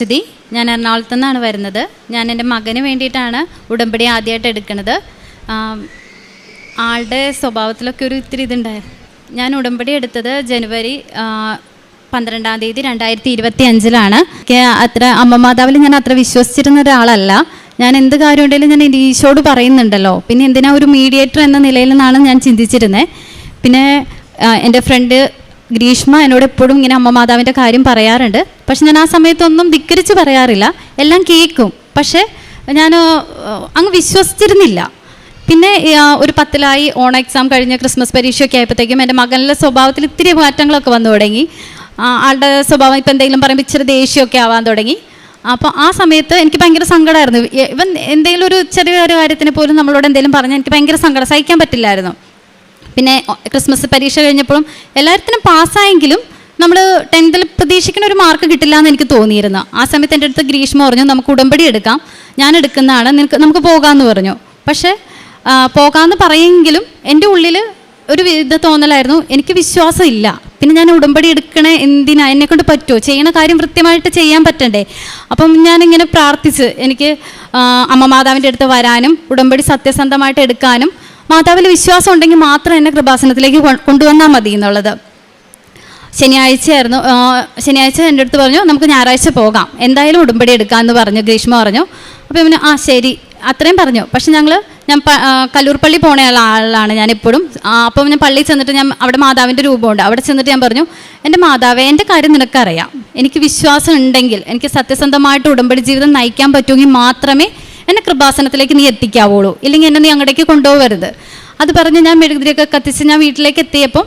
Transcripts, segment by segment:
സ്ഥിതി ഞാൻ എറണാകുളത്തു നിന്നാണ് വരുന്നത്. ഞാൻ എൻ്റെ മകന് വേണ്ടിയിട്ടാണ് ഉടമ്പടി ആദ്യമായിട്ട് എടുക്കുന്നത്. ആളുടെ സ്വഭാവത്തിലൊക്കെ ഒരു ഇത്തിരി ഇതുണ്ടായിരുന്നു. ഞാൻ ഉടമ്പടി എടുത്തത് ജനുവരി 12 തീയതി 2025 എനിക്ക് അത്ര അമ്മമാതാവിൽ ഞാൻ അത്ര വിശ്വസിച്ചിരുന്ന ഒരാളല്ല. ഞാൻ എന്ത് കാര്യം ഉണ്ടെങ്കിലും ഞാൻ ഈശോട് പറയുന്നുണ്ടല്ലോ, പിന്നെ എന്തിനാ ഒരു മീഡിയേറ്റർ എന്ന നിലയിൽ നിന്നാണ് ഞാൻ ചിന്തിച്ചിരുന്നത്. പിന്നെ എൻ്റെ ഫ്രണ്ട് ഗ്രീഷ്മ എന്നോട് എപ്പോഴും ഇങ്ങനെ അമ്മമാതാവിൻ്റെ കാര്യം പറയാറുണ്ട്. പക്ഷെ ഞാൻ ആ സമയത്തൊന്നും ധിക്കരിച്ച് പറയാറില്ല, എല്ലാം കേൾക്കും. പക്ഷേ ഞാൻ അങ്ങ് വിശ്വസിച്ചിരുന്നില്ല. പിന്നെ ഒരു 10-ലായി, ഓൺ എക്സാം കഴിഞ്ഞ് ക്രിസ്മസ് പരീക്ഷയൊക്കെ ആയപ്പോഴത്തേക്കും എൻ്റെ മകനിലെ സ്വഭാവത്തിൽ ഇത്തിരി മാറ്റങ്ങളൊക്കെ വന്നു തുടങ്ങി. ആളുടെ സ്വഭാവം ഇപ്പം എന്തെങ്കിലും പറയുമ്പോൾ ഇച്ചിരി ദേഷ്യമൊക്കെ ആവാൻ തുടങ്ങി. അപ്പോൾ ആ സമയത്ത് എനിക്ക് ഭയങ്കര സങ്കടമായിരുന്നു. ഇവൻ എന്തെങ്കിലും ഒരു ചെറിയൊരു കാര്യത്തിന് പോലും നമ്മളോട് എന്തെങ്കിലും പറഞ്ഞാൽ എനിക്ക് ഭയങ്കര സങ്കടം, സഹിക്കാൻ പറ്റില്ലായിരുന്നു. പിന്നെ ക്രിസ്മസ് പരീക്ഷ കഴിഞ്ഞപ്പോഴും എല്ലാത്തിനും പാസ്സായെങ്കിലും നമ്മൾ 10th പ്രതീക്ഷിക്കുന്ന ഒരു മാർക്ക് കിട്ടില്ല എന്ന് എനിക്ക് തോന്നിയിരുന്നു. ആ സമയത്ത് എൻ്റെ അടുത്ത് ഗ്രീഷ്മ പറഞ്ഞു, നമുക്ക് ഉടമ്പടി എടുക്കാം, ഞാൻ എടുക്കുന്നതാണ്, നമുക്ക് പോകാമെന്ന് പറഞ്ഞു. പക്ഷേ പോകാമെന്ന് പറയുമെങ്കിലും എൻ്റെ ഉള്ളിൽ ഒരു വിധ തോന്നലായിരുന്നു, എനിക്ക് വിശ്വാസം ഇല്ല. പിന്നെ ഞാൻ ഉടമ്പടി എടുക്കണേ എന്തിനാ, എന്നെക്കൊണ്ട് പറ്റുമോ, ചെയ്യണ കാര്യം കൃത്യമായിട്ട് ചെയ്യാൻ പറ്റണ്ടേ. അപ്പം ഞാനിങ്ങനെ പ്രാർത്ഥിച്ച് എനിക്ക് അമ്മ മാതാവിൻ്റെ അടുത്ത് വരാനും ഉടമ്പടി സത്യസന്ധമായിട്ട് എടുക്കാനും മാതാവിൽ വിശ്വാസം ഉണ്ടെങ്കിൽ മാത്രം എന്നെ കൃപാസനത്തിലേക്ക് കൊണ്ടുവന്നാൽ മതി എന്നുള്ളത്. ശനിയാഴ്ച എൻ്റെ അടുത്ത് പറഞ്ഞു, നമുക്ക് ഞായറാഴ്ച പോകാം, എന്തായാലും ഉടമ്പടി എടുക്കാമെന്ന് പറഞ്ഞു ഗ്രീഷ്മ പറഞ്ഞു. അപ്പോൾ പിന്നെ ശരി അത്രയും പറഞ്ഞു. പക്ഷെ ഞാൻ കല്ലൂർപ്പള്ളി പോണ ആളാണ് ഞാനിപ്പോഴും. അപ്പം ഞാൻ പള്ളിയിൽ ചെന്നിട്ട് ഞാൻ അവിടെ മാതാവിൻ്റെ രൂപമുണ്ട്, അവിടെ ചെന്നിട്ട് ഞാൻ പറഞ്ഞു, എൻ്റെ മാതാവേ, എൻ്റെ കാര്യം നിനക്കറിയാം, എനിക്ക് വിശ്വാസം ഉണ്ടെങ്കിൽ, എനിക്ക് സത്യസന്ധമായിട്ട് ഉടമ്പടി ജീവിതം നയിക്കാൻ പറ്റുമെങ്കിൽ മാത്രമേ എന്നെ കൃപാസനത്തിലേക്ക് നീ എത്തിക്കാവുള്ളൂ, ഇല്ലെങ്കിൽ എന്നെ നീ അങ്ങോട്ടേക്ക് കൊണ്ടുപോകരുത്. അത് പറഞ്ഞ് ഞാൻ മെഴുകുതിരിയൊക്കെ കത്തിച്ച് ഞാൻ വീട്ടിലേക്ക് എത്തിയപ്പം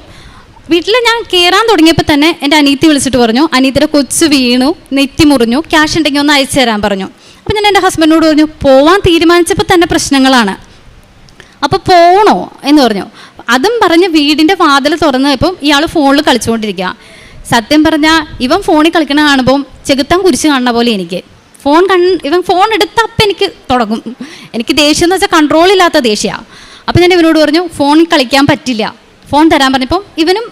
വീട്ടിൽ ഞാൻ കയറാൻ തുടങ്ങിയപ്പോൾ തന്നെ എൻ്റെ അനീത്തി വിളിച്ചിട്ട് പറഞ്ഞു, അനീത്തിയുടെ കൊച്ചു വീണു, നെറ്റി മുറിഞ്ഞു, ക്യാഷ് ഉണ്ടെങ്കിൽ ഒന്ന് അയച്ചു തരാൻ പറഞ്ഞു. അപ്പം ഞാൻ എൻ്റെ ഹസ്ബൻഡിനോട് പറഞ്ഞു, പോവാൻ തീരുമാനിച്ചപ്പോൾ തന്നെ പ്രശ്നങ്ങളാണ്, അപ്പോൾ പോകണോ എന്ന് പറഞ്ഞു. അതും പറഞ്ഞ് വീടിൻ്റെ വാതിൽ തുറന്നപ്പം ഇയാൾ ഫോണിൽ കളിച്ചുകൊണ്ടിരിക്കുക. സത്യം പറഞ്ഞാൽ ഇവൻ ഫോണിൽ കളിക്കണ കാണുമ്പം ചെകുത്താൻ കുരിശ് കാണുന്ന പോലെ എനിക്ക് ഇവൻ ഫോൺ എടുത്ത അപ്പം എനിക്ക് തുടങ്ങും. എനിക്ക് ദേഷ്യം എന്ന് വെച്ചാൽ കൺട്രോൾ ഇല്ലാത്ത ദേഷ്യമാണ്. അപ്പം ഞാൻ ഇവനോട് പറഞ്ഞു, ഫോണിൽ കളിക്കാൻ പറ്റില്ല, ഫോൺ തരാൻ പറഞ്ഞപ്പം ഇവനും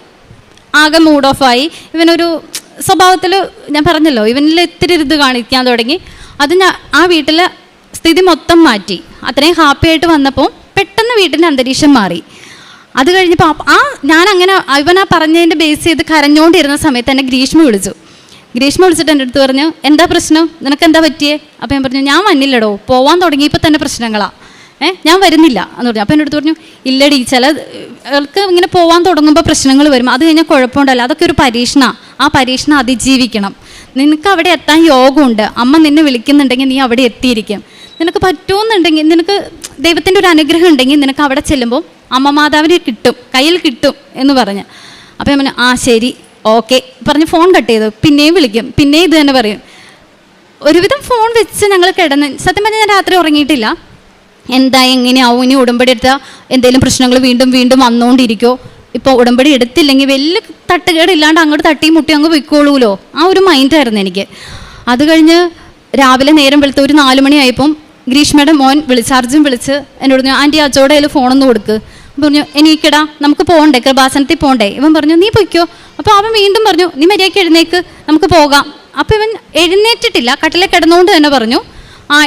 ആകെ മൂഡ് ഓഫായി. ഇവനൊരു സ്വഭാവത്തിൽ ഞാൻ പറഞ്ഞല്ലോ, ഇവനിൽ ഇത്തിരി ഇത് കാണിക്കാൻ തുടങ്ങി. അത് ആ വീട്ടിലെ സ്ഥിതി മൊത്തം മാറ്റി. അത്രയും ഹാപ്പി ആയിട്ട് വന്നപ്പോൾ പെട്ടെന്ന് വീട്ടിൻ്റെ അന്തരീക്ഷം മാറി. അത് കഴിഞ്ഞപ്പോൾ ഞാനങ്ങനെ ഇവനാ പറഞ്ഞതിൻ്റെ ബേസ് ചെയ്ത് കരഞ്ഞുകൊണ്ടിരുന്ന സമയത്ത് എന്നെ ഗ്രീഷ്മ വിളിച്ചിട്ട് എൻ്റെ അടുത്ത് പറഞ്ഞു, എന്താ പ്രശ്നം, നിനക്ക് എന്താ പറ്റിയേ? അപ്പോൾ ഞാൻ പറഞ്ഞു, ഞാൻ വന്നില്ലടോ, പോവാൻ തുടങ്ങിയപ്പോൾ തന്നെ പ്രശ്നങ്ങളാണ്, ഞാൻ വരുന്നില്ല എന്ന് പറഞ്ഞു. അപ്പോൾ എൻ്റെ അടുത്ത് പറഞ്ഞു, ഇല്ലടി, ചിലർക്ക് ഇങ്ങനെ പോകാൻ തുടങ്ങുമ്പോൾ പ്രശ്നങ്ങൾ വരും, അത് കഴിഞ്ഞാൽ കുഴപ്പമുണ്ടല്ലോ, അതൊക്കെ ഒരു പരീക്ഷണമാണ്, ആ പരീക്ഷണം അതിജീവിക്കണം, നിനക്ക് അവിടെ എത്താൻ യോഗമുണ്ട്, അമ്മ നിന്നെ വിളിക്കുന്നുണ്ടെങ്കിൽ നീ അവിടെ എത്തിയിരിക്കും, നിനക്ക് പറ്റുമെന്നുണ്ടെങ്കിൽ, നിനക്ക് ദൈവത്തിൻ്റെ ഒരു അനുഗ്രഹം ഉണ്ടെങ്കിൽ നിനക്ക് അവിടെ ചെല്ലുമ്പോൾ അമ്മ മാതാവിനെ കയ്യിൽ കിട്ടും എന്ന് പറഞ്ഞു. അപ്പോൾ ഞാൻ പറഞ്ഞു, ശരി ഓക്കെ പറഞ്ഞ് ഫോൺ കട്ട് ചെയ്തു. പിന്നെയും വിളിക്കും, പിന്നെയും ഇത് തന്നെ പറയും. ഒരുവിധം ഫോൺ വെച്ച് ഞങ്ങൾ കിടന്ന്, സത്യം പറഞ്ഞാൽ ഞാൻ രാത്രി ഉറങ്ങിയിട്ടില്ല. എന്താ എങ്ങനെയാവും, ഇനി ഉടമ്പടി എടുത്താൽ എന്തെങ്കിലും പ്രശ്നങ്ങൾ വീണ്ടും വീണ്ടും വന്നുകൊണ്ടിരിക്കുമോ, ഇപ്പോൾ ഉടമ്പടി എടുത്തില്ലെങ്കിൽ വലിയ തട്ടുകേടില്ലാണ്ട് അങ്ങോട്ട് തട്ടി മുട്ടി അങ്ങ് പൊയ്ക്കോളൂലോ, ആ ഒരു മൈൻഡായിരുന്നു എനിക്ക്. അത് കഴിഞ്ഞ് രാവിലെ നേരം വെളുത്ത് ഒരു 4 മണിയായപ്പം ഗ്രീഷ്മയുടെ മോൻ അർജുൻ വിളിച്ച് എന്നോട് പറഞ്ഞു, ആൻറ്റി അജോടെ കയ്യിൽ ഫോണൊന്ന് കൊടുക്ക്. പറഞ്ഞു, എനിക്കിടാ, നമുക്ക് പോകണ്ടേ, കൃപാസനത്തിൽ പോകണ്ടേ. ഇവൻ പറഞ്ഞു, നീ പൊയ്ക്കോ. അപ്പോൾ അവൻ വീണ്ടും പറഞ്ഞു, നീ മര്യാദയ്ക്ക് എഴുന്നേക്ക്, നമുക്ക് പോകാം. അപ്പോൾ ഇവൻ എഴുന്നേറ്റിട്ടില്ല, കട്ടിലെ കിടന്നുകൊണ്ട് തന്നെ പറഞ്ഞു,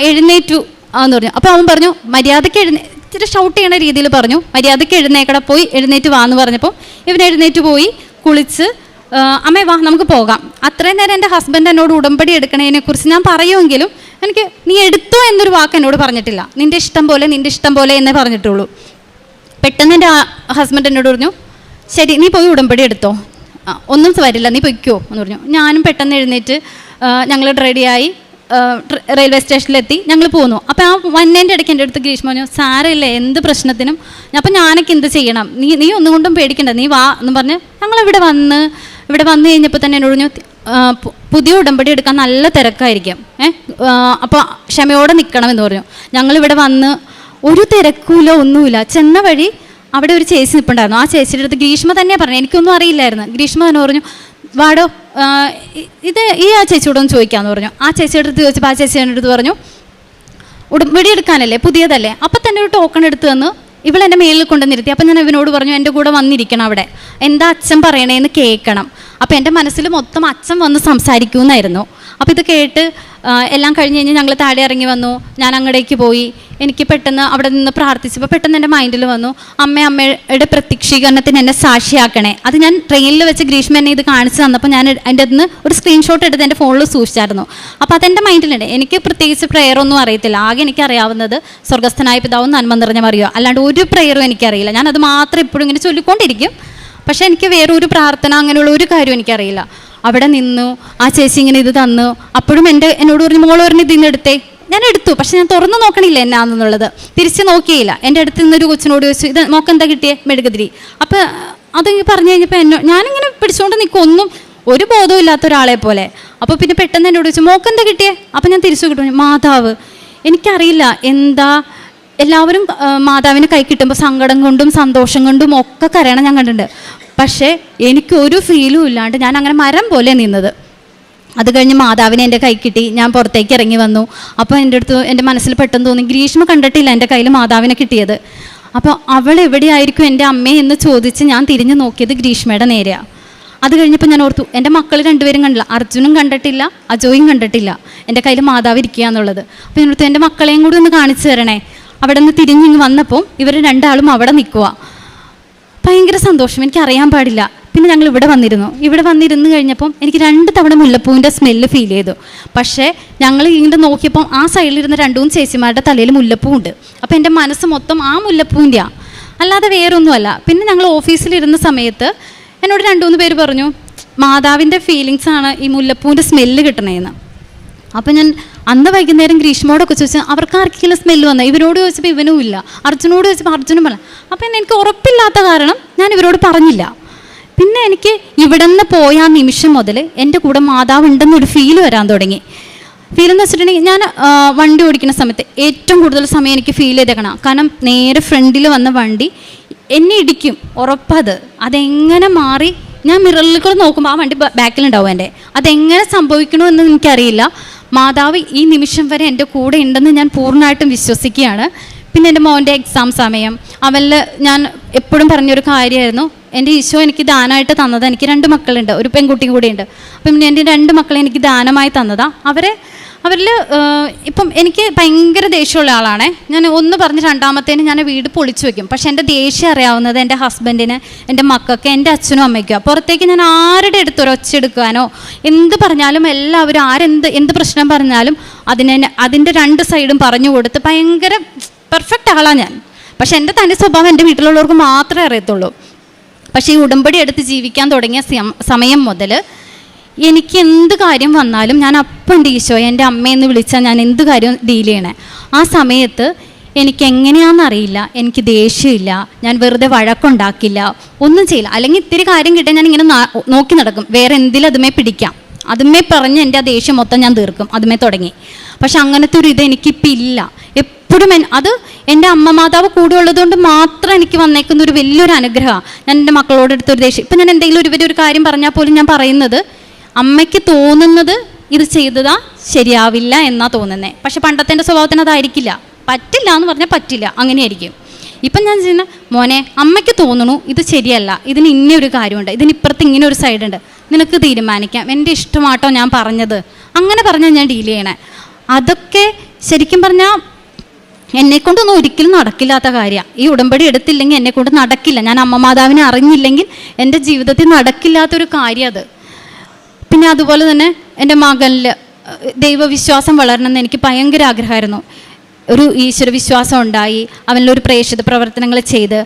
എഴുന്നേറ്റു എന്ന് പറഞ്ഞു. അപ്പോൾ അവൻ പറഞ്ഞു, മര്യാദയ്ക്ക് ഇച്ചിരി ഷൗട്ട് ചെയ്യണ രീതിയിൽ പറഞ്ഞു, മര്യാദയ്ക്ക് എഴുന്നേക്കട, പോയി എഴുന്നേറ്റ് വാ എന്ന് പറഞ്ഞപ്പോൾ ഇവൻ എഴുന്നേറ്റ് പോയി കുളിച്ച്, അമ്മേ വാ നമുക്ക് പോകാം. അത്രയും നേരം എൻ്റെ ഹസ്ബൻഡ് എന്നോട് ഉടമ്പടി എടുക്കണതിനെക്കുറിച്ച് ഞാൻ പറയുമെങ്കിലും എനിക്ക് നീ എടുത്തോ എന്നൊരു വാക്ക് എന്നോട് പറഞ്ഞിട്ടില്ല. നിൻ്റെ ഇഷ്ടം പോലെ എന്നേ പറഞ്ഞിട്ടുള്ളൂ. പെട്ടെന്ന് എൻ്റെ ഹസ്ബൻഡ് എന്നോട് പറഞ്ഞു, ശരി നീ പോയി ഉടമ്പടി എടുത്തോ, ഒന്നും വരില്ല, നീ പൊയ്ക്കോ എന്ന് പറഞ്ഞു. ഞാനും പെട്ടെന്ന് എഴുന്നേറ്റ് ഞങ്ങൾ റെഡിയായി റെയിൽവേ സ്റ്റേഷനിലെത്തി, ഞങ്ങൾ പോന്നു. അപ്പോൾ ആ വന്നതിൻ്റെ ഇടയ്ക്ക് എൻ്റെ അടുത്ത് ഗ്രീഷ്മ പറഞ്ഞു, സാരമില്ല, എന്ത് പ്രശ്നത്തിനും അപ്പം ഞാനൊക്കെ എന്ത് ചെയ്യണം, നീ ഒന്നും കൊണ്ടും പേടിക്കണ്ട, നീ വാ എന്ന് പറഞ്ഞ് ഞങ്ങളിവിടെ വന്ന് കഴിഞ്ഞപ്പോൾ തന്നെ എന്നോട് പറഞ്ഞു, പുതിയ ഉടമ്പടി എടുക്കാൻ നല്ല തിരക്കായിരിക്കും, അപ്പോൾ ക്ഷമയോടെ നിൽക്കണം എന്ന് പറഞ്ഞു. ഞങ്ങളിവിടെ വന്ന് ഒരു തിരക്കൂല, ഒന്നുമില്ല. ചെന്ന വഴി അവിടെ ഒരു ചേച്ചി നിൽപ്പുണ്ടായിരുന്നു. ആ ചേച്ചിയുടെ അടുത്ത് ഗ്രീഷ്മ തന്നെ പറഞ്ഞു, എനിക്കൊന്നും അറിയില്ലായിരുന്നു. ഗ്രീഷ്മ തന്നെ പറഞ്ഞു, വാടോ ഇത് ആ ചേച്ചിയോടൊന്ന് ചോദിക്കാമെന്ന് പറഞ്ഞു. ആ ചേച്ചിയുടെ അടുത്ത് ചോദിച്ചപ്പോൾ ആ ചേച്ചി എൻ്റെ അടുത്ത് പറഞ്ഞു, ഉടമ്പടി എടുക്കാനല്ലേ, പുതിയതല്ലേ. അപ്പം തന്നെ ഒരു ടോക്കൺ എടുത്ത് തന്നു, ഇവളെൻ്റെ മേലിൽ കൊണ്ടുവന്നിരുത്തി. അപ്പം ഞാൻ ഇവനോട് പറഞ്ഞു എൻ്റെ കൂടെ വന്നിരിക്കണം അവിടെ, എന്താ അച്ഛൻ പറയണേന്ന് കേൾക്കണം. അപ്പോൾ എൻ്റെ മനസ്സിൽ മൊത്തം അച്ഛൻ വന്ന് സംസാരിക്കുമെന്നായിരുന്നു. അപ്പോൾ ഇത് കേട്ട് എല്ലാം കഴിഞ്ഞ് കഴിഞ്ഞ് ഞങ്ങൾ താഴെ ഇറങ്ങി വന്നു. ഞാൻ അങ്ങടേക്ക് പോയി. എനിക്ക് പെട്ടെന്ന് അവിടെ നിന്ന് പ്രാർത്ഥിച്ചപ്പോൾ പെട്ടെന്ന് എൻ്റെ മൈൻഡിൽ വന്നു, അമ്മയുടെ പ്രത്യക്ഷീകരണത്തിന് എന്നെ സാക്ഷിയാക്കണേ. അത് ഞാൻ ട്രെയിനിൽ വെച്ച് ഗ്രീഷ്മ എന്നെ ഇത് കാണിച്ച് തന്നപ്പോൾ ഞാൻ അതിൻ്റെ അതിന് ഒരു സ്ക്രീൻഷോട്ട് എടുത്ത് എൻ്റെ ഫോണിൽ സൂക്ഷിച്ചായിരുന്നു. അപ്പോൾ അതെൻ്റെ മൈൻഡിലുണ്ട്. എനിക്ക് പ്രത്യേകിച്ച് പ്രെയറൊന്നും അറിയത്തില്ല. ആകെ എനിക്കറിയാവുന്നത് സ്വർഗ്ഗസ്ഥനായ പിതാവും നന്മ നിറഞ്ഞ മറിയോ, അല്ലാണ്ട് ഒരു പ്രെയറും എനിക്കറിയില്ല. ഞാൻ അത് മാത്രം എപ്പോഴും ഇങ്ങനെ ചൊല്ലിക്കൊണ്ടിരിക്കും. പക്ഷേ എനിക്ക് വേറൊരു പ്രാർത്ഥന അങ്ങനെയുള്ള ഒരു കാര്യവും എനിക്കറിയില്ല. അവിടെ നിന്നു, ആ ചേച്ചി ഇങ്ങനെ ഇത് തന്നു. അപ്പോഴും എന്നോട് പറഞ്ഞു, മോള് പറഞ്ഞ് ഇതിന്ന് എടുത്തേ. ഞാൻ എടുത്തു, പക്ഷെ ഞാൻ തുറന്നു നോക്കണില്ല എന്നാണെന്നുള്ളത്. തിരിച്ച് നോക്കിയില്ല. എൻ്റെ അടുത്ത് നിന്നൊരു കൊച്ചിനോട് ചോദിച്ചു, ഇത് മോക്കെന്താ കിട്ടിയേ? മെഴുകുതിരി. അപ്പോൾ അത് പറഞ്ഞു കഴിഞ്ഞപ്പോൾ ഞാനിങ്ങനെ പിടിച്ചുകൊണ്ട് നിൽക്കും, ഒന്നും ഒരു ബോധവും ഇല്ലാത്ത ഒരാളെ പോലെ. അപ്പോൾ പിന്നെ പെട്ടെന്ന് എന്നോട് ചോദിച്ചു, മോക്കെന്താ കിട്ടിയേ? അപ്പോൾ ഞാൻ തിരിച്ചു കിട്ടും, മാതാവ്. എനിക്കറിയില്ല എന്താ, എല്ലാവരും മാതാവിന് കൈ കിട്ടുമ്പോൾ സങ്കടം കൊണ്ടും സന്തോഷം കൊണ്ടും ഒക്കെ കരയണം ഞാൻ കണ്ടിട്ടുണ്ട്. പക്ഷേ എനിക്കൊരു ഫീലും ഇല്ലാണ്ട് ഞാൻ അങ്ങനെ മരം പോലെ നിന്നത്. അത് കഴിഞ്ഞ് മാതാവിനെ എൻ്റെ കൈ കിട്ടി. ഞാൻ പുറത്തേക്ക് ഇറങ്ങി വന്നു. അപ്പോൾ എൻ്റെ അടുത്ത് എൻ്റെ മനസ്സിൽ പെട്ടെന്ന് തോന്നി, ഗ്രീഷ്മ കണ്ടിട്ടില്ല എൻ്റെ കയ്യിൽ മാതാവിനെ കിട്ടിയത്. അപ്പോൾ അവൾ എവിടെയായിരിക്കും എൻ്റെ അമ്മയെ എന്ന് ചോദിച്ച് ഞാൻ തിരിഞ്ഞു നോക്കിയത് ഗ്രീഷ്മയുടെ നേരെയാണ്. അത് കഴിഞ്ഞപ്പോൾ ഞാൻ ഓർത്തു, എൻ്റെ മക്കൾ രണ്ടുപേരും കണ്ടില്ല, അർജുനും കണ്ടിട്ടില്ല, അജോയും കണ്ടിട്ടില്ല എൻ്റെ കയ്യിൽ മാതാവ് ഇരിക്കുക എന്നുള്ളത്. അപ്പോൾ ഞാൻ ഓർത്തു, എൻ്റെ മക്കളെയും കൂടി ഒന്ന് കാണിച്ചു തരണേ. അവിടെ നിന്ന് തിരിഞ്ഞിങ്ങ് വന്നപ്പോൾ ഇവർ രണ്ടാളും അവിടെ നിൽക്കുക. ഭയങ്കര സന്തോഷം, എനിക്കറിയാൻ പാടില്ല. പിന്നെ ഞങ്ങൾ ഇവിടെ വന്നിരുന്ന് കഴിഞ്ഞപ്പം എനിക്ക് 2 തവണ മുല്ലപ്പൂവിൻ്റെ സ്മെല്ല് ഫീൽ ചെയ്തു. പക്ഷേ ഞങ്ങൾ ഇങ്ങനെ നോക്കിയപ്പം ആ സൈഡിലിരുന്ന 2 ചേച്ചിമാരുടെ തലയിൽ മുല്ലപ്പൂവുണ്ട്. അപ്പോൾ എൻ്റെ മനസ്സ് മൊത്തം ആ മുല്ലപ്പൂവിൻ്റെയാണ്, അല്ലാതെ വേറൊന്നുമല്ല. പിന്നെ ഞങ്ങൾ ഓഫീസിലിരുന്ന സമയത്ത് എന്നോട് 2-3 പേര് പറഞ്ഞു, മാതാവിൻ്റെ ഫീലിങ്സാണ് ഈ മുല്ലപ്പൂവിൻ്റെ സ്മെല്ല് കിട്ടണേന്ന്. അപ്പം ഞാൻ അന്ന് വൈകുന്നേരം ഗ്രീഷ്മയോടൊക്കെ ചോദിച്ചാൽ അവർക്ക് ആർക്കെങ്കിലും സ്മെല്ല് വന്നത്, ഇവരോട് ചോദിച്ചപ്പോൾ ഇവനും ഇല്ല, അർജുനോട് ചോദിച്ചപ്പോൾ അർജുനും പറഞ്ഞ. അപ്പം എനിക്ക് ഉറപ്പില്ലാത്ത കാരണം ഞാൻ ഇവരോട് പറഞ്ഞില്ല. പിന്നെ എനിക്ക് ഇവിടെ നിന്ന് പോയ ആ നിമിഷം മുതൽ എൻ്റെ കൂടെ മാതാവ് ഉണ്ടെന്നൊരു ഫീൽ വരാൻ തുടങ്ങി. ഫീലെന്ന് വെച്ചിട്ടുണ്ടെങ്കിൽ ഞാൻ വണ്ടി ഓടിക്കുന്ന സമയത്ത് ഏറ്റവും കൂടുതൽ സമയം എനിക്ക് ഫീൽ ചെയ്തേക്കണം. കാരണം നേരെ ഫ്രണ്ടിൽ വന്ന വണ്ടി എന്നെ ഇടിക്കും, ഉറപ്പത്. അതെങ്ങനെ മാറി ഞാൻ മിററിൽ കൂടെ നോക്കുമ്പോൾ ആ വണ്ടി ബാക്കിലുണ്ടാവും എൻ്റെ. അതെങ്ങനെ സംഭവിക്കണമെന്ന് എനിക്കറിയില്ല. മാതാവ് ഈ നിമിഷം വരെ എൻ്റെ കൂടെ ഉണ്ടെന്ന് ഞാൻ പൂർണ്ണമായിട്ടും വിശ്വസിക്കുകയാണ്. പിന്നെ എൻ്റെ മോൻ്റെ എക്സാം സമയം അവനിൽ ഞാൻ എപ്പോഴും പറഞ്ഞൊരു കാര്യമായിരുന്നു, എൻ്റെ ഈശോ എനിക്ക് ദാനമായിട്ട് തന്നത്. എനിക്ക് 2 മക്കളുണ്ട്, ഒരു പെൺകുട്ടിയും കൂടിയുണ്ട്. അപ്പം എൻ്റെ 2 മക്കളെ എനിക്ക് ദാനമായി തന്നതാണ്. അവരിൽ ഇപ്പം എനിക്ക് ഭയങ്കര ദേഷ്യമുള്ള ആളാണ് ഞാൻ. ഒന്ന് പറഞ്ഞ് രണ്ടാമത്തേന് ഞാൻ വീട് പൊളിച്ചു വയ്ക്കും. പക്ഷേ എൻ്റെ ദേഷ്യം അറിയാവുന്നത് എൻ്റെ ഹസ്ബൻഡിന്, എൻ്റെ മക്കൾക്ക്, എൻ്റെ അച്ഛനും അമ്മയ്ക്കോ. പുറത്തേക്ക് ഞാൻ ആരുടെ അടുത്ത് ഒരൊച്ചെടുക്കാനോ എന്ത് പറഞ്ഞാലും എല്ലാവരും എന്ത് പ്രശ്നം പറഞ്ഞാലും അതിൻ്റെ 2 സൈഡും പറഞ്ഞു കൊടുത്ത് ഭയങ്കര പെർഫെക്റ്റ് ആളാണ് ഞാൻ. പക്ഷേ എൻ്റെ തനി സ്വഭാവം എൻ്റെ വീട്ടിലുള്ളവർക്ക് മാത്രമേ അറിയത്തുള്ളൂ. പക്ഷേ ഈ ഉടമ്പടി എടുത്ത് ജീവിക്കാൻ തുടങ്ങിയ സമയം മുതൽ എനിക്ക് എന്ത് കാര്യം വന്നാലും ഞാൻ അപ്പം എൻ്റെ ഈശോയെ, എൻ്റെ അമ്മയെന്ന് വിളിച്ചാൽ ഞാൻ എന്ത് കാര്യം ഡീൽ ചെയ്യണേ. ആ സമയത്ത് എനിക്ക് എങ്ങനെയാണെന്നറിയില്ല, എനിക്ക് ദേഷ്യമില്ല, ഞാൻ വെറുതെ വഴക്കുണ്ടാക്കില്ല, ഒന്നും ചെയ്യില്ല. അല്ലെങ്കിൽ ഇത്തിരി കാര്യം കിട്ടാൻ ഞാൻ ഇങ്ങനെ നോക്കി നടക്കും, വേറെ എന്തിലും അതുമേ പിടിക്കാം, അതുമേ പറഞ്ഞ് എൻ്റെ ആ ദേഷ്യം മൊത്തം ഞാൻ തീർക്കും, അതുമേ തുടങ്ങി. പക്ഷെ അങ്ങനത്തെ ഒരു ഇത് എനിക്കിപ്പോൾ ഇല്ല. എപ്പോഴും അത് എൻ്റെ അമ്മ മാതാവ് കൂടെ ഉള്ളതുകൊണ്ട് മാത്രം എനിക്ക് വന്നേക്കുന്ന ഒരു വലിയൊരു അനുഗ്രഹമാണ്. ഞാൻ എൻ്റെ മക്കളോട് എടുത്തൊരു ദേഷ്യം, ഇപ്പം ഞാൻ എന്തെങ്കിലും ഒരു കാര്യം പറഞ്ഞാൽ പോലും ഞാൻ പറയുന്നത് അമ്മയ്ക്ക് തോന്നുന്നത് ഇത് ചെയ്തതാ ശരിയാവില്ല എന്നാ തോന്നുന്നത്. പക്ഷെ പണ്ടത്തെ എൻ്റെ സ്വഭാവത്തിന് അതായിരിക്കില്ല. പറ്റില്ല എന്ന് പറഞ്ഞാൽ പറ്റില്ല, അങ്ങനെയായിരിക്കും. ഇപ്പം ഞാൻ ചെയ്യുന്ന, മോനെ അമ്മയ്ക്ക് തോന്നുന്നു ഇത് ശരിയല്ല, ഇതിന് ഇന്നൊരു കാര്യമുണ്ട്, ഇതിനിപ്പുറത്ത് ഇങ്ങനെ ഒരു സൈഡുണ്ട്, നിനക്ക് തീരുമാനിക്കാം, എൻ്റെ ഇഷ്ടമാട്ടോ ഞാൻ പറഞ്ഞത്, അങ്ങനെ പറഞ്ഞാൽ ഞാൻ ഡീൽ ചെയ്യണേ. അതൊക്കെ ശരിക്കും പറഞ്ഞാൽ എന്നെക്കൊണ്ടൊന്നും ഒരിക്കലും നടക്കില്ലാത്ത കാര്യമാണ്. ഈ ഉടമ്പടി എടുത്തില്ലെങ്കിൽ എന്നെക്കൊണ്ട് നടക്കില്ല. ഞാൻ അമ്മ മാതാവിനെ അറിഞ്ഞില്ലെങ്കിൽ എൻ്റെ ജീവിതത്തിൽ നടക്കില്ലാത്തൊരു കാര്യം അത്. പിന്നെ അതുപോലെ തന്നെ എൻ്റെ മകനിൽ ദൈവവിശ്വാസം വളരണമെന്ന് എനിക്ക് ഭയങ്കര ആഗ്രഹമായിരുന്നു. ഒരു ഈശ്വരവിശ്വാസം ഉണ്ടായി, അവനിലൊരു പ്രേക്ഷിത പ്രവർത്തനങ്ങൾ ചെയ്ത്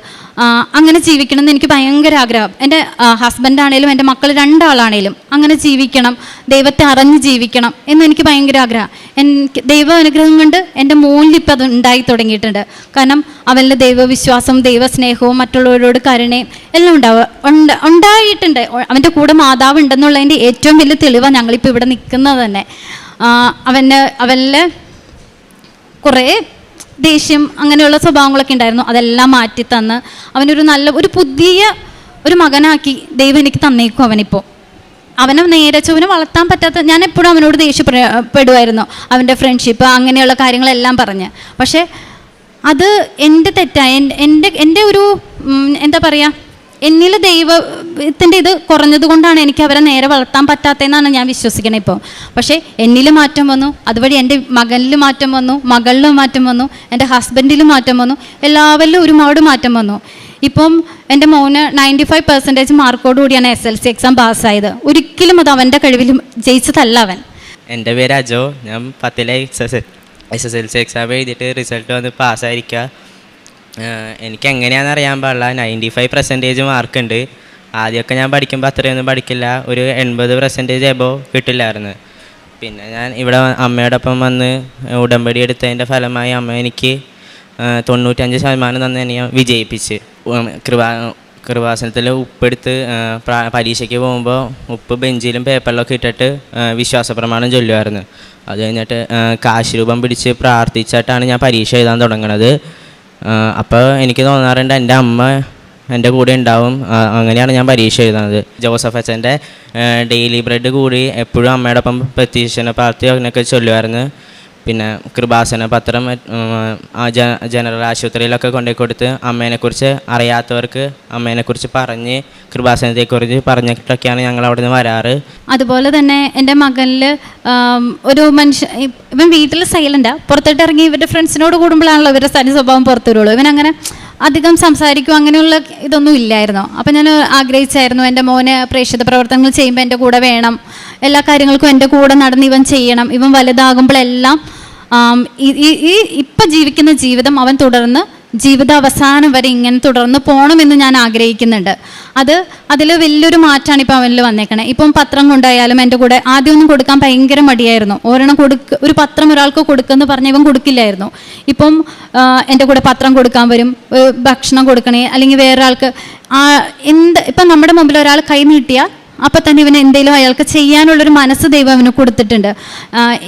അങ്ങനെ ജീവിക്കണമെന്ന് എനിക്ക് ഭയങ്കര ആഗ്രഹം. എൻ്റെ ഹസ്ബൻഡാണേലും എൻ്റെ മക്കൾ 2 ആളാണേലും അങ്ങനെ ജീവിക്കണം, ദൈവത്തെ അറിഞ്ഞ് ജീവിക്കണം എന്ന് എനിക്ക് ഭയങ്കര ആഗ്രഹം. എനിക്ക് ദൈവ അനുഗ്രഹം കൊണ്ട് എൻ്റെ മോനിലിപ്പോൾ അത് ഉണ്ടായി തുടങ്ങിയിട്ടുണ്ട്. കാരണം അവൻ്റെ ദൈവവിശ്വാസം, ദൈവസ്നേഹവും മറ്റുള്ളവരോട് കരുണയും എല്ലാം ഉണ്ടായിട്ടുണ്ട്. അവൻ്റെ കൂടെ മാതാവ് ഉണ്ടെന്നുള്ളതിൻ്റെ ഏറ്റവും വലിയ തെളിവാണ് ഞങ്ങളിപ്പോൾ ഇവിടെ നിൽക്കുന്നത് തന്നെ. അവനിൽ കുറേ ദേഷ്യം അങ്ങനെയുള്ള സ്വഭാവങ്ങളൊക്കെ ഉണ്ടായിരുന്നു, അതെല്ലാം മാറ്റി തന്ന് അവനൊരു പുതിയ ഒരു മകനാക്കി ദൈവം എനിക്ക് തന്നേക്കും. അവനെ നേരെ ചൊവ്വനെ വളർത്താൻ പറ്റാത്ത, ഞാൻ എപ്പോഴും അവനോട് ദേഷ്യപ്പെടുമായിരുന്നു, അവൻ്റെ ഫ്രണ്ട്ഷിപ്പ് അങ്ങനെയുള്ള കാര്യങ്ങളെല്ലാം പറഞ്ഞ്. പക്ഷേ അത് എൻ്റെ തെറ്റാണ്. എൻ്റെ ഒരു എന്താ പറയുക, എന്നിൽ ദൈവത്തിൻ്റെ ഇത് കുറഞ്ഞത് കൊണ്ടാണ് എനിക്ക് അവരെ നേരെ വളർത്താൻ പറ്റാത്തതെന്നാണ് ഞാൻ വിശ്വസിക്കണത് ഇപ്പോൾ. പക്ഷേ എന്നിൽ മാറ്റം വന്നു, അതുവഴി എൻ്റെ മകനിൽ മാറ്റം വന്നു, മകളിൽ മാറ്റം വന്നു, എൻ്റെ ഹസ്ബൻഡിൽ മാറ്റം വന്നു, എല്ലാവരിലും ഒരുപാട് മാറ്റം വന്നു. ഇപ്പം എൻ്റെ മോന് 95% മാർക്കോടുകൂടിയാണ് SLC എക്സാം പാസ്സായത്. ഒരിക്കലും അത് അവൻ്റെ കഴിവിൽ ജയിച്ചതല്ല അവൻ. എൻ്റെ പേര് അജോ. ഞാൻ 10ലെ SSLC എക്സാം എഴുതിയിട്ട് റിസൾട്ട് വന്ന് പാസ്സായിരിക്കുക. എനിക്ക് എങ്ങനെയാണെന്ന് അറിയാൻ പാടില്ല. 95% മാർക്കുണ്ട്. ആദ്യമൊക്കെ ഞാൻ പഠിക്കുമ്പോൾ അത്രയൊന്നും പഠിക്കില്ല, ഒരു 80% എബോ കിട്ടില്ലായിരുന്നു. പിന്നെ ഞാൻ ഇവിടെ അമ്മയോടൊപ്പം വന്ന് ഉടമ്പടി എടുത്തതിൻ്റെ ഫലമായി അമ്മ എനിക്ക് 95% തന്ന് എന്നെ വിജയിപ്പിച്ച്. കൃപാസനത്തിൽ ഉപ്പെടുത്ത് പരീക്ഷയ്ക്ക് പോകുമ്പോൾ ഉപ്പ് ബെഞ്ചിലും പേപ്പറിലൊക്കെ ഇട്ടിട്ട് വിശ്വാസ പ്രമാണം ചൊല്ലുമായിരുന്നു. അത് കഴിഞ്ഞിട്ട് കാശ് രൂപം പിടിച്ച് പ്രാർത്ഥിച്ചിട്ടാണ് ഞാൻ പരീക്ഷ എഴുതാൻ തുടങ്ങുന്നത്. അപ്പോൾ എനിക്ക് തോന്നാറുണ്ട് എൻ്റെ അമ്മ എൻ്റെ കൂടെ ഉണ്ടാവും. അങ്ങനെയാണ് ഞാൻ പരീക്ഷ എഴുതുന്നത്. ജോസഫ് അച്ഛൻ്റെ ഡെയിലി ബ്രെഡ് കൂടി എപ്പോഴും അമ്മയുടെ ഒപ്പം പ്രതീക്ഷന പ്രാർത്ഥി അങ്ങനെയൊക്കെ ചൊല്ലുമായിരുന്നു. പിന്നെ കൃപാസന പത്രം ജനറൽ ആശുപത്രിയിലൊക്കെ കൊണ്ടുപോയി കൊടുത്ത് അമ്മേനെക്കുറിച്ച് അറിയാത്തവർക്ക് അമ്മേനെക്കുറിച്ച് പറഞ്ഞ് കൃപാസനത്തെക്കുറിച്ച് പറഞ്ഞിട്ടൊക്കെയാണ് ഞങ്ങൾ അവിടെ നിന്ന് വരാറ്. അതുപോലെ തന്നെ എൻ്റെ മകനിൽ ഒരു മനുഷ്യൻ, ഇവൻ വീട്ടിൽ സൈലൻ്റാണ്, പുറത്തോട്ട് ഇറങ്ങി ഇവരുടെ ഫ്രണ്ട്സിനോട് കൂടുമ്പോഴാണല്ലോ ഇവരുടെ തനി സ്വഭാവം പുറത്തു വരുള്ളൂ. ഇവനങ്ങനെ അധികം സംസാരിക്കും അങ്ങനെയുള്ള ഇതൊന്നും ഇല്ലായിരുന്നു. അപ്പം ഞാൻ ആഗ്രഹിച്ചായിരുന്നു എൻ്റെ മോന് പ്രേക്ഷിത പ്രവർത്തനങ്ങൾ ചെയ്യുമ്പോൾ എൻ്റെ കൂടെ വേണം, എല്ലാ കാര്യങ്ങൾക്കും എൻ്റെ കൂടെ നടന്ന് ഇവൻ ചെയ്യണം. ഇവൻ വലുതാകുമ്പോഴെല്ലാം ഇപ്പം ജീവിക്കുന്ന ജീവിതം അവൻ തുടർന്ന് ജീവിത അവസാനം വരെ ഇങ്ങനെ തുടർന്ന് പോകണമെന്ന് ഞാൻ ആഗ്രഹിക്കുന്നുണ്ട്. അതിൽ വലിയൊരു മാറ്റമാണ് ഇപ്പോൾ അവനിൽ വന്നേക്കണേ. ഇപ്പം പത്രം കൊണ്ടായാലും എൻ്റെ കൂടെ ആദ്യമൊന്നും കൊടുക്കാൻ ഭയങ്കര മടിയായിരുന്നു. ഒരു പത്രം ഒരാൾക്ക് കൊടുക്കുമെന്ന് പറഞ്ഞാൽ ഇവൻ കൊടുക്കില്ലായിരുന്നു. ഇപ്പം എൻ്റെ കൂടെ പത്രം കൊടുക്കാൻ വരും, ഭക്ഷണം കൊടുക്കണേ, അല്ലെങ്കിൽ വേറെ ആൾക്ക് ഇപ്പം നമ്മുടെ മുമ്പിൽ ഒരാൾ കൈ നീട്ടിയാൽ അപ്പം തന്നെ ഇവന് എന്തെങ്കിലും അയാൾക്ക് ചെയ്യാനുള്ളൊരു മനസ്സ് ദൈവം അവന് കൊടുത്തിട്ടുണ്ട്.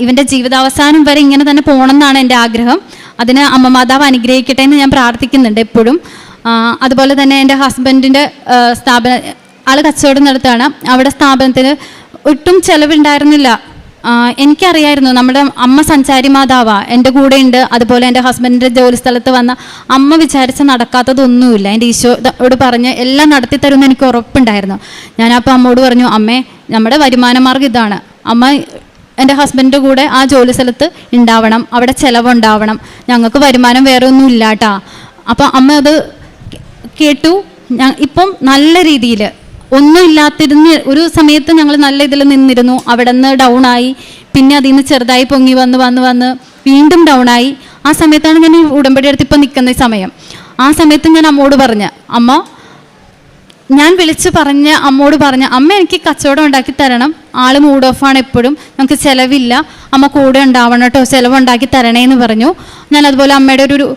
ഇവൻ്റെ ജീവിതാവസാനം വരെ ഇങ്ങനെ തന്നെ പോകണം എന്നാണ് എൻ്റെ ആഗ്രഹം. അതിന് അമ്മ മാതാവ് അനുഗ്രഹിക്കട്ടെ എന്ന് ഞാൻ പ്രാർത്ഥിക്കുന്നുണ്ട് എപ്പോഴും. അതുപോലെ തന്നെ എൻ്റെ ഹസ്ബൻഡിൻ്റെ ആൾ കച്ചവടം നടത്തുകയാണ്. അവിടെ സ്ഥാപനത്തിന് ഒട്ടും ചിലവുണ്ടായിരുന്നില്ല. എനിക്കറിയായിരുന്നു നമ്മുടെ അമ്മ സഞ്ചാരി മാതാവാണ്, എൻ്റെ കൂടെ ഉണ്ട്. അതുപോലെ എൻ്റെ ഹസ്ബൻഡിൻ്റെ ജോലി സ്ഥലത്ത് വന്ന അമ്മ വിചാരിച്ച നടക്കാത്തതൊന്നുമില്ല. എൻ്റെ ഈശോയോട് പറഞ്ഞ് എല്ലാം നടത്തി തരുമെന്ന് എനിക്ക് ഉറപ്പുണ്ടായിരുന്നു. ഞാനപ്പോൾ അമ്മോട് പറഞ്ഞു, അമ്മേ നമ്മുടെ വരുമാന മാർഗ്ഗം ഇതാണ്, അമ്മ എൻ്റെ ഹസ്ബൻഡിൻ്റെ കൂടെ ആ ജോലി സ്ഥലത്ത് ഉണ്ടാവണം, അവിടെ ചിലവുണ്ടാവണം, ഞങ്ങൾക്ക് വരുമാനം വേറെ ഒന്നും ഇല്ല കേട്ടാ. അപ്പം അമ്മ അത് കേട്ടു. ഇപ്പം നല്ല രീതിയിൽ ഒന്നും ഇല്ലാത്തിരുന്ന് ഒരു സമയത്ത് ഞങ്ങൾ നല്ല ഇതിൽ നിന്നിരുന്നു. അവിടെ നിന്ന് ഡൗൺ ആയി, പിന്നെ അതിൽ നിന്ന് ചെറുതായി പൊങ്ങി വന്ന് വീണ്ടും ഡൗൺ ആയി. ആ സമയത്താണ് ഞാൻ ഈ ഉടമ്പടി എടുത്ത് ഇപ്പം നിൽക്കുന്ന ഈ സമയം. ആ സമയത്ത് ഞാൻ അമ്മോട് പറഞ്ഞ ഞാൻ വിളിച്ച് പറഞ്ഞ് അമ്മോട് പറഞ്ഞ അമ്മ എനിക്ക് കച്ചവടം ഉണ്ടാക്കി തരണം, ആൾ മൂഡ് ഓഫാണ് എപ്പോഴും, നമുക്ക് ചിലവില്ല, അമ്മ കൂടെ ഉണ്ടാവണം കേട്ടോ, ചിലവുണ്ടാക്കി തരണേന്ന് പറഞ്ഞു. ഞാൻ അതുപോലെ അമ്മയുടെ ഒരു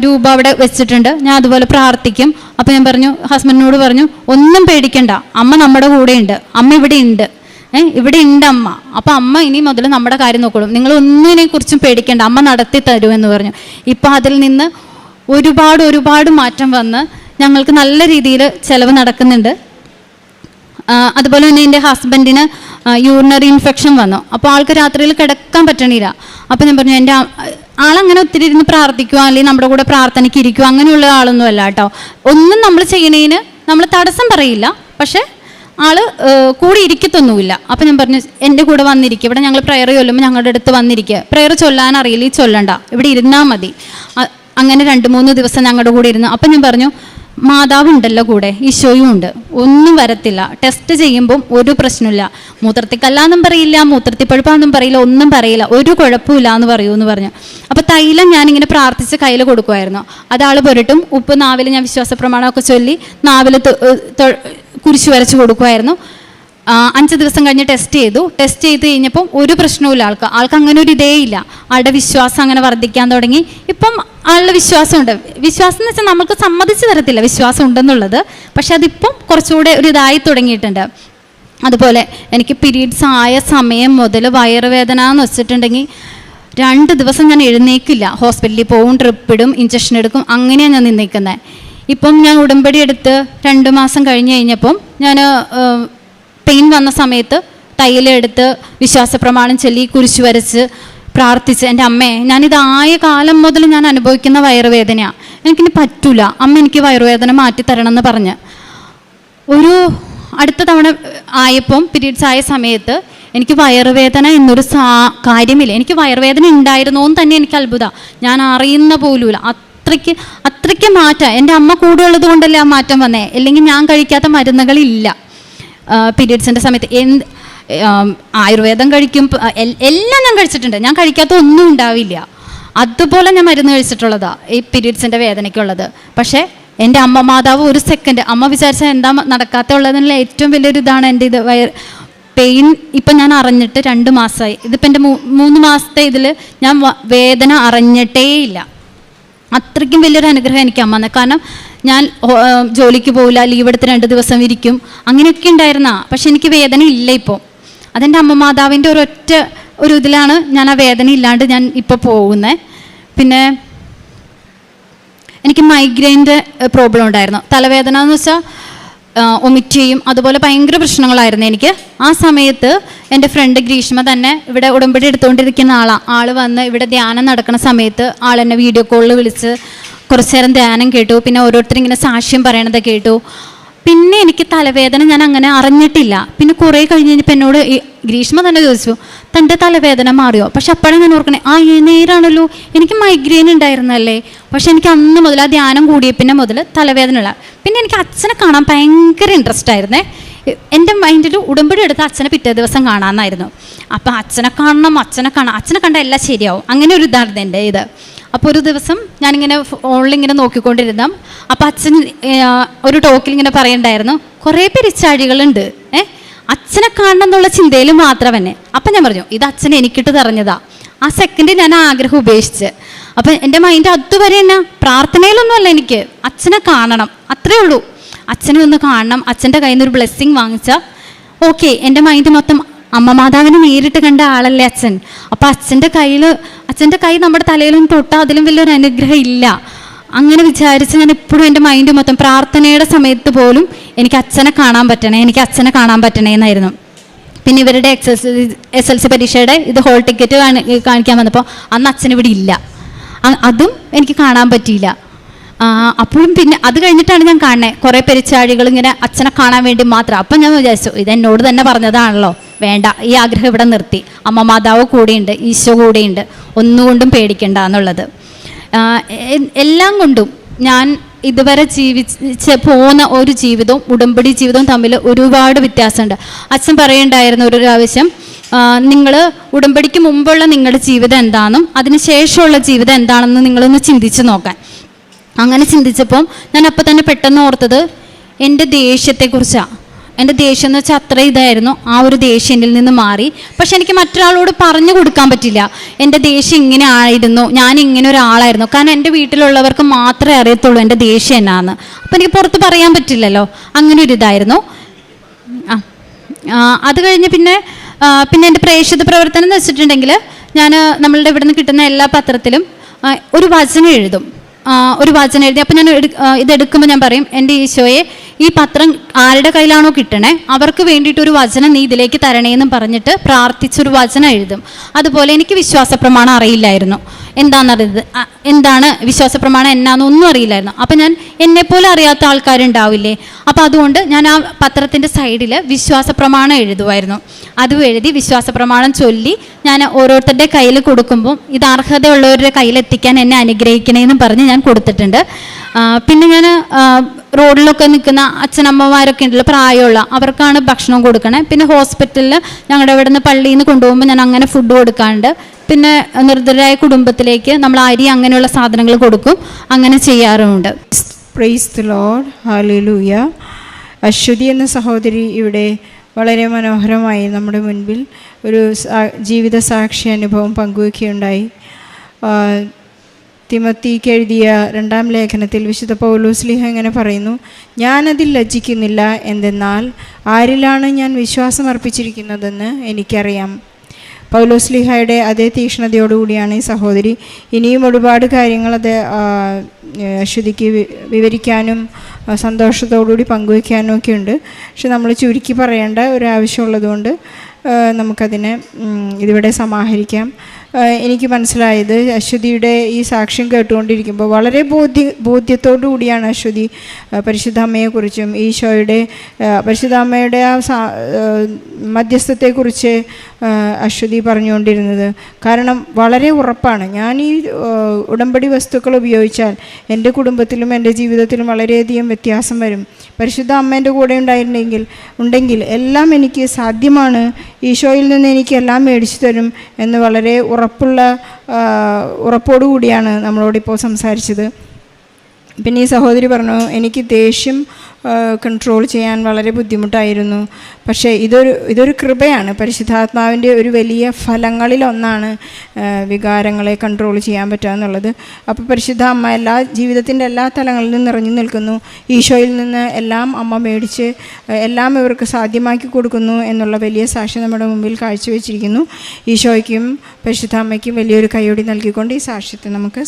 രൂപ അവിടെ വെച്ചിട്ടുണ്ട്, ഞാൻ അതുപോലെ പ്രാർത്ഥിക്കും. അപ്പോൾ ഞാൻ പറഞ്ഞു, ഹസ്ബൻഡിനോട് പറഞ്ഞു, ഒന്നും പേടിക്കണ്ട, അമ്മ നമ്മുടെ കൂടെ ഉണ്ട്, അമ്മ ഇവിടെ ഉണ്ട്, ഇവിടെ ഉണ്ട് അമ്മ. അപ്പം അമ്മ ഇനി മുതൽ നമ്മുടെ കാര്യം നോക്കണം, നിങ്ങൾ ഒന്നിനെ കുറിച്ചും പേടിക്കണ്ട, അമ്മ നടത്തി തരുമെന്ന് പറഞ്ഞു. ഇപ്പം അതിൽ നിന്ന് ഒരുപാട് മാറ്റം വന്ന് ഞങ്ങൾക്ക് നല്ല രീതിയിൽ ചിലവ് നടക്കുന്നുണ്ട്. അതുപോലെ തന്നെ എൻ്റെ ഹസ്ബൻഡിന് യൂറിനറി ഇൻഫെക്ഷൻ വന്നു. അപ്പോൾ ആൾക്ക് രാത്രിയിൽ കിടക്കാൻ പറ്റണില്ല. അപ്പോൾ ഞാൻ പറഞ്ഞു, എൻ്റെ ആളങ്ങനെ ഒത്തിരി ഇരുന്ന് പ്രാർത്ഥിക്കുക, അല്ലെങ്കിൽ നമ്മുടെ കൂടെ പ്രാർത്ഥനയ്ക്ക് ഇരിക്കുക, അങ്ങനെയുള്ള ആളൊന്നും അല്ല കേട്ടോ. ഒന്നും നമ്മൾ ചെയ്യണേന് നമ്മൾ തടസ്സം പറയില്ല, പക്ഷേ ആള് കൂടി ഇരിക്കത്തൊന്നുമില്ല. അപ്പം ഞാൻ പറഞ്ഞു, എൻ്റെ കൂടെ വന്നിരിക്കുക, ഇവിടെ ഞങ്ങൾ പ്രെയർ ചൊല്ലുമ്പോൾ ഞങ്ങളുടെ അടുത്ത് വന്നിരിക്കുക, പ്രെയർ ചൊല്ലാൻ അറിയില്ല, ചൊല്ലണ്ട, ഇവിടെ ഇരുന്നാൽ മതി. അങ്ങനെ 2-3 ദിവസം ഞങ്ങളുടെ കൂടെ ഇരുന്നു. അപ്പം ഞാൻ പറഞ്ഞു, മാതാവ് ഉണ്ടല്ലോ കൂടെ, ഈശോയും ഉണ്ട്, ഒന്നും വരത്തില്ല, ടെസ്റ്റ് ചെയ്യുമ്പം ഒരു പ്രശ്നമില്ല, മൂത്രത്തിക്കല്ലാന്നും പറയില്ല, മൂത്രത്തിപ്പഴുപ്പാന്നും പറയില്ല, ഒന്നും പറയില്ല, ഒരു കുഴപ്പമില്ല എന്ന് പറയൂന്ന് പറഞ്ഞു. അപ്പോൾ തൈലം ഞാനിങ്ങനെ പ്രാർത്ഥിച്ച് കയ്യിൽ കൊടുക്കുമായിരുന്നു. അതാൾ പുരട്ടും, ഉപ്പ് നാവിൽ ഞാൻ വിശ്വാസ പ്രമാണമൊക്കെ ചൊല്ലി നാവിൽ കുരിശ് വരച്ച് കൊടുക്കുമായിരുന്നു. 5 ദിവസം കഴിഞ്ഞ് ടെസ്റ്റ് ചെയ്ത് കഴിഞ്ഞപ്പം ഒരു പ്രശ്നവുമില്ല ആൾക്ക് അങ്ങനെ ഒരു ഇതേ ഇല്ല. ആളുടെ വിശ്വാസം അങ്ങനെ വർദ്ധിക്കാൻ തുടങ്ങി. ഇപ്പം ആളുടെ വിശ്വാസമുണ്ട്. വിശ്വാസം എന്ന് വെച്ചാൽ നമുക്ക് സമ്മതിച്ച് തരത്തില്ല വിശ്വാസം ഉണ്ടെന്നുള്ളത്, പക്ഷെ അതിപ്പം കുറച്ചുകൂടെ ഒരു ഇതായി തുടങ്ങിയിട്ടുണ്ട്. അതുപോലെ എനിക്ക് പീരീഡ്സ് ആയ സമയം മുതൽ വയറുവേദന എന്ന് വെച്ചിട്ടുണ്ടെങ്കിൽ 2 ദിവസം ഞാൻ എഴുന്നേക്കില്ല, ഹോസ്പിറ്റലിൽ പോവും, ട്രിപ്പ് ഇടും, ഇഞ്ചക്ഷൻ എടുക്കും, അങ്ങനെയാണ് ഞാൻ നിന്നേക്കുന്നത്. ഇപ്പം ഞാൻ ഉടമ്പടി എടുത്ത് 2 മാസം കഴിഞ്ഞ് കഴിഞ്ഞപ്പം ഞാൻ പെയിൻ വന്ന സമയത്ത് തൈലെടുത്ത് വിശ്വാസ പ്രമാണം ചൊല്ലി കുരിശ് വരച്ച് പ്രാർത്ഥിച്ച്, എൻ്റെ അമ്മയെ, ഞാനിതായ കാലം മുതൽ ഞാൻ അനുഭവിക്കുന്ന വയറുവേദനയാണ്, എനിക്കിനി പറ്റൂല, അമ്മ എനിക്ക് വയറുവേദന മാറ്റി തരണം എന്ന് പറഞ്ഞ് ഒരു അടുത്ത തവണ ആയപ്പം പീരീഡ്സ് ആയ സമയത്ത് എനിക്ക് വയറുവേദന എന്നൊരു കാര്യമില്ല. എനിക്ക് വയറുവേദന ഉണ്ടായിരുന്നോ എന്ന് തന്നെ എനിക്ക് അത്ഭുതമാണ്. ഞാൻ അറിയുന്ന പോലുമില്ല. അത്രയ്ക്ക് മാറ്റം. എൻ്റെ അമ്മ കൂടെ ഉള്ളത് കൊണ്ടല്ലേ ആ മാറ്റം വന്നേ. അല്ലെങ്കിൽ ഞാൻ കഴിക്കാത്ത മരുന്നുകളില്ല പീരീഡ്സിൻ്റെ സമയത്ത്. ആയുർവേദം കഴിക്കും, എല്ലാം ഞാൻ കഴിച്ചിട്ടുണ്ട്. ഞാൻ കഴിക്കാത്ത ഒന്നും ഉണ്ടാവില്ല. അതുപോലെ ഞാൻ മരുന്ന് കഴിച്ചിട്ടുള്ളതാണ് ഈ പീരീഡ്സിൻ്റെ വേദനയ്ക്കുള്ളത്. പക്ഷേ എൻ്റെ അമ്മ മാതാവ് ഒരു സെക്കൻഡ് അമ്മ വിചാരിച്ചാൽ എന്താ നടക്കാത്തുള്ളതിനുള്ള ഏറ്റവും വലിയൊരു ഇതാണ് എൻ്റെ ഇത് പെയിൻ. ഇപ്പം ഞാൻ അറിഞ്ഞിട്ട് 2 മാസമായി. ഇതിപ്പോൾ എൻ്റെ 3 മാസത്തെ ഇതിൽ ഞാൻ വേദന അറിഞ്ഞിട്ടേ ഇല്ല. അത്രയ്ക്കും വലിയൊരു അനുഗ്രഹം എനിക്ക് അമ്മ. കാരണം ഞാൻ ജോലിക്ക് പോകില്ല, ലീവ് എടുത്ത് 2 ദിവസം ഇരിക്കും, അങ്ങനെയൊക്കെ ഉണ്ടായിരുന്ന. പക്ഷെ എനിക്ക് വേദന ഇല്ല ഇപ്പോൾ. അതെൻ്റെ അമ്മ മാതാവിൻ്റെ ഒരു ഇതിലാണ് ഞാൻ ആ വേദന ഇല്ലാണ്ട് ഞാൻ ഇപ്പോൾ പോകുന്നത്. പിന്നെ എനിക്ക് മൈഗ്രെയിൻ്റെ പ്രോബ്ലം ഉണ്ടായിരുന്നു. തലവേദന എന്ന് വെച്ചാൽ ഒമിറ്റ് ചെയ്യും, അതുപോലെ ഭയങ്കര പ്രശ്നങ്ങളായിരുന്നു എനിക്ക്. ആ സമയത്ത് എൻ്റെ ഫ്രണ്ട് ഗ്രീഷ്മ തന്നെ ഇവിടെ ഉടമ്പടി എടുത്തുകൊണ്ടിരിക്കുന്ന ആൾ വന്ന് ഇവിടെ ധ്യാനം നടക്കുന്ന സമയത്ത് ആളെന്നെ വീഡിയോ കോളിൽ വിളിച്ച് കുറച്ച് നേരം ധ്യാനം കേട്ടു. പിന്നെ ഓരോരുത്തരിങ്ങനെ സാക്ഷ്യം പറയണത് കേട്ടു. പിന്നെ എനിക്ക് തലവേദന ഞാൻ അങ്ങനെ അറിഞ്ഞിട്ടില്ല. പിന്നെ കുറേ കഴിഞ്ഞ് കഴിഞ്ഞപ്പോൾ എന്നോട് ഈ ഗ്രീഷ്മ തന്നെ ചോദിച്ചു, തൻ്റെ തലവേദന മാറിയോ? പക്ഷെ അപ്പോഴാണ് ഞാൻ ഓർക്കണേ, നേരാണല്ലോ, എനിക്ക് മൈഗ്രെയിൻ ഉണ്ടായിരുന്നല്ലേ. പക്ഷെ എനിക്ക് അന്ന് മുതൽ ആ ധ്യാനം കൂടിയ പിന്നെ മുതൽ തലവേദനയുള്ള. പിന്നെ എനിക്ക് അച്ഛനെ കാണാൻ ഭയങ്കര ഇൻട്രസ്റ്റ് ആയിരുന്നേ. എൻ്റെ മൈൻഡിൽ ഉടമ്പടി എടുത്ത് അച്ഛനെ പിറ്റേ ദിവസം കാണാമെന്നായിരുന്നു. അപ്പം അച്ഛനെ കണ്ടാൽ എല്ലാം ശരിയാവും, അങ്ങനെ ഒരു ഇതായിരുന്നു എൻ്റെ ഇത്. അപ്പോൾ ഒരു ദിവസം ഞാനിങ്ങനെ ഫോണിലിങ്ങനെ നോക്കിക്കൊണ്ടിരുന്ന അപ്പോൾ അച്ഛൻ ഒരു ടോക്കിൽ ഇങ്ങനെ പറയണ്ടായിരുന്നു, കുറേ പെരിച്ചാഴികളുണ്ട്, അച്ഛനെ കാണണം എന്നുള്ള ചിന്തയിൽ മാത്രം തന്നെ. അപ്പം ഞാൻ പറഞ്ഞു, ഇത് അച്ഛൻ എനിക്കിട്ട് തറഞ്ഞതാ. ആ സെക്കൻഡ് ഞാൻ ആഗ്രഹം ഉപേക്ഷിച്ച്. അപ്പം എൻ്റെ മൈൻഡ് അതുവരെ തന്നെ പ്രാർത്ഥനയിലൊന്നുമല്ല, എനിക്ക് അച്ഛനെ കാണണം, അത്രേ ഉള്ളൂ. അച്ഛനെ ഒന്ന് കാണണം, അച്ഛൻ്റെ കയ്യിൽ നിന്ന് ഒരു ബ്ലെസ്സിങ് വാങ്ങിച്ചാൽ ഓക്കെ. എൻ്റെ മൈൻഡ് മൊത്തം അമ്മ മാതാവിനെ നേരിട്ട് കണ്ട ആളല്ലേ അച്ഛൻ. അപ്പം അച്ഛൻ്റെ കൈ നമ്മുടെ തലയിലൊന്നും തൊട്ടാൽ അതിലും വലിയൊരു അനുഗ്രഹം ഇല്ല. അങ്ങനെ വിചാരിച്ച് ഞാൻ എപ്പോഴും എൻ്റെ മൈൻഡ് മൊത്തം പ്രാർത്ഥനയുടെ സമയത്ത് പോലും എനിക്ക് അച്ഛനെ കാണാൻ പറ്റണേ എന്നായിരുന്നു. പിന്നെ ഇവരുടെ SLC പരീക്ഷയുടെ ഇത് ഹോൾ ടിക്കറ്റ് കാണിക്കാൻ വന്നപ്പോൾ അന്ന് അച്ഛൻ ഇവിടെ ഇല്ല, അതും എനിക്ക് കാണാൻ പറ്റിയില്ല. അപ്പോഴും പിന്നെ അത് കഴിഞ്ഞിട്ടാണ് ഞാൻ കാണുന്നത് കുറേ പെരിച്ചാഴികൾ ഇങ്ങനെ അച്ഛനെ കാണാൻ വേണ്ടി മാത്രം. അപ്പം ഞാൻ വിചാരിച്ചു, ഇതെന്നോട് തന്നെ പറഞ്ഞതാണല്ലോ, വേണ്ട, ഈ ആഗ്രഹം ഇവിടെ നിർത്തി. അമ്മ മാതാവ് കൂടെയുണ്ട്, ഈശോ കൂടെയുണ്ട്, ഒന്നുകൊണ്ടും പേടിക്കണ്ട എന്നുള്ളത്. എല്ലാം കൊണ്ടും ഞാൻ ഇതുവരെ ജീവിച്ച് പോകുന്ന ഒരു ജീവിതവും ഉടമ്പടി ജീവിതവും തമ്മിൽ ഒരുപാട് വ്യത്യാസമുണ്ട്. അച്ഛൻ പറയുണ്ടായിരുന്നു ഒരു പ്രാവശ്യം, നിങ്ങൾ ഉടമ്പടിക്ക് മുമ്പുള്ള നിങ്ങളുടെ ജീവിതം എന്താണെന്നും അതിന് ശേഷമുള്ള ജീവിതം എന്താണെന്നും നിങ്ങളൊന്ന് ചിന്തിച്ച് നോക്കാൻ. അങ്ങനെ ചിന്തിച്ചപ്പം ഞാൻ അപ്പം തന്നെ പെട്ടെന്ന് ഓർത്തത് എൻ്റെ ദേഷ്യത്തെക്കുറിച്ചാണ്. എൻ്റെ ദേഷ്യം എന്ന് വെച്ചാൽ അത്ര ഇതായിരുന്നു. ആ ഒരു ദേഷ്യം എന്നിൽ നിന്ന് മാറി. പക്ഷെ എനിക്ക് മറ്റൊരാളോട് പറഞ്ഞു കൊടുക്കാൻ പറ്റില്ല, എൻ്റെ ദേഷ്യം ഇങ്ങനെ ആയിരുന്നു, ഞാൻ ഇങ്ങനെ ഒരാളായിരുന്നു. കാരണം എൻ്റെ വീട്ടിലുള്ളവർക്ക് മാത്രമേ അറിയത്തുള്ളൂ എൻ്റെ ദേഷ്യം എന്നാന്ന്. അപ്പം എനിക്ക് പുറത്ത് പറയാൻ പറ്റില്ലല്ലോ. അങ്ങനെ ഒരു ഇതായിരുന്നു. അത് കഴിഞ്ഞ് പിന്നെ എൻ്റെ പ്രേക്ഷിത പ്രവർത്തനം എന്ന് വെച്ചിട്ടുണ്ടെങ്കിൽ ഞാൻ നമ്മളുടെ ഇവിടെ നിന്ന് കിട്ടുന്ന എല്ലാ പത്രത്തിലും ഒരു വചനം എഴുതും. അപ്പം ഞാൻ ഇതെടുക്കുമ്പോൾ ഞാൻ പറയും, എൻ്റെ ഈശോയെ, ഈ പത്രം ആരുടെ കയ്യിലാണോ കിട്ടണേ അവർക്ക് വേണ്ടിയിട്ട് ഒരു വചനം നീ ഇതിലേക്ക് തരണേന്നും പറഞ്ഞിട്ട് പ്രാർത്ഥിച്ചൊരു വചനം എഴുതും. അതുപോലെ എനിക്ക് വിശ്വാസ പ്രമാണം അറിയില്ലായിരുന്നു, എന്താണ് വിശ്വാസ പ്രമാണം എന്നാന്നൊന്നും അറിയില്ലായിരുന്നു. അപ്പം ഞാൻ എന്നെപ്പോലെ അറിയാത്ത ആൾക്കാരുണ്ടാവില്ലേ, അപ്പോൾ അതുകൊണ്ട് ഞാൻ ആ പത്രത്തിൻ്റെ സൈഡിൽ വിശ്വാസ പ്രമാണം എഴുതുമായിരുന്നു. അതും എഴുതി വിശ്വാസ പ്രമാണം ചൊല്ലി ഞാൻ ഓരോരുത്തരുടെ കയ്യിൽ കൊടുക്കുമ്പോൾ ഇത് അർഹതയുള്ളവരുടെ കയ്യിലെത്തിക്കാൻ എന്നെ അനുഗ്രഹിക്കണേന്നും പറഞ്ഞ് ഞാൻ കൊടുത്തിട്ടുണ്ട്. പിന്നെ ഞാൻ റോഡിലൊക്കെ നിൽക്കുന്ന അച്ഛനമ്മമാരൊക്കെ ഉണ്ടല്ലോ, പ്രായമുള്ള, അവർക്കാണ് ഭക്ഷണം കൊടുക്കണേ. പിന്നെ ഹോസ്പിറ്റലിൽ ഞങ്ങളുടെ ഇവിടെ നിന്ന് പള്ളിയിൽ നിന്ന് കൊണ്ടുപോകുമ്പോൾ ഞാൻ അങ്ങനെ ഫുഡ് കൊടുക്കാറുണ്ട്. പിന്നെ നിർദ്ധരായ കുടുംബത്തിലേക്ക് നമ്മൾ അരി അങ്ങനെയുള്ള സാധനങ്ങൾ കൊടുക്കും, അങ്ങനെ ചെയ്യാറുമുണ്ട്. Praise the lord, hallelujah. Aswathy എന്ന സഹോദരി ഇവിടെ വളരെ മനോഹരമായി നമ്മുടെ മുൻപിൽ ഒരു ജീവിത സാക്ഷി അനുഭവം പങ്കുവയ്ക്കുകയുണ്ടായി. തിമോത്തിക്ക് എഴുതിയ 2-ാം ലേഖനത്തിൽ വിശുദ്ധ പൗലോസ്ലീഹ ഇങ്ങനെ പറയുന്നു, ഞാനതിൽ ലജ്ജിക്കുന്നില്ല, എന്തെന്നാൽ ആരിലാണ് ഞാൻ വിശ്വാസം അർപ്പിച്ചിരിക്കുന്നതെന്ന് എനിക്കറിയാം. പൗലോസ്ലീഹയുടെ അതേ തീക്ഷ്ണതയോടുകൂടിയാണ് ഈ സഹോദരി ഇനിയും ഒരുപാട് കാര്യങ്ങൾ അത് അശ്വതിക്ക് വിവരിക്കാനും സന്തോഷത്തോടുകൂടി പങ്കുവയ്ക്കാനും ഒക്കെ ഉണ്ട്. പക്ഷെ നമ്മൾ ചുരുക്കി പറയേണ്ട ഒരു ആവശ്യമുള്ളതുകൊണ്ട് നമുക്കതിനെ ഇതിവിടെ സമാഹരിക്കാം. എനിക്ക് മനസ്സിലായത്, അശ്വതിയുടെ ഈ സാക്ഷ്യം കേട്ടുകൊണ്ടിരിക്കുമ്പോൾ വളരെ ബോധ്യത്തോടു കൂടിയാണ് അശ്വതി പരിശുദ്ധ അമ്മയെക്കുറിച്ചും ഈശോയുടെ പരിശുദ്ധ അമ്മയുടെ ആ മധ്യസ്ഥത്തെക്കുറിച്ച് അശ്വതി പറഞ്ഞുകൊണ്ടിരുന്നത്. കാരണം വളരെ ഉറപ്പാണ്, ഞാൻ ഈ ഉടമ്പടി വസ്തുക്കൾ ഉപയോഗിച്ചാൽ എൻ്റെ കുടുംബത്തിലും എൻ്റെ ജീവിതത്തിലും വളരെയധികം വ്യത്യാസം വരും. പരിശുദ്ധ അമ്മേൻ്റെ കൂടെ ഉണ്ടെങ്കിൽ എല്ലാം എനിക്ക് സാധ്യമാണ്, ഈശോയിൽ നിന്ന് എനിക്ക് എല്ലാം മേടിച്ചു തരും എന്ന് വളരെ ഉറപ്പോടുകൂടിയാണ് നമ്മളോടിപ്പോൾ സംസാരിച്ചത്. പിന്നെ ഈ സഹോദരി പറഞ്ഞു, എനിക്ക് ദേഷ്യം കൺട്രോൾ ചെയ്യാൻ വളരെ ബുദ്ധിമുട്ടായിരുന്നു. പക്ഷേ ഇതൊരു കൃപയാണ്, പരിശുദ്ധാത്മാവിൻ്റെ ഒരു വലിയ ഫലങ്ങളിലൊന്നാണ് വികാരങ്ങളെ കൺട്രോൾ ചെയ്യാൻ പറ്റുക എന്നുള്ളത്. അപ്പോൾ പരിശുദ്ധ അമ്മ ജീവിതത്തിൻ്റെ എല്ലാ തലങ്ങളിലും നിറഞ്ഞു നിൽക്കുന്നു. ഈശോയിൽ നിന്ന് എല്ലാം അമ്മ മേടിച്ച് എല്ലാം ഇവർക്ക് സാധ്യമാക്കി കൊടുക്കുന്നു എന്നുള്ള വലിയ സാക്ഷ്യം നമ്മുടെ മുമ്പിൽ കാഴ്ചവെച്ചിരിക്കുന്നു. ഈശോയ്ക്കും പരിശുദ്ധ അമ്മയ്ക്കും വലിയൊരു കൈയ്യടി നൽകിക്കൊണ്ട് ഈ സാക്ഷ്യത്തെ നമുക്ക്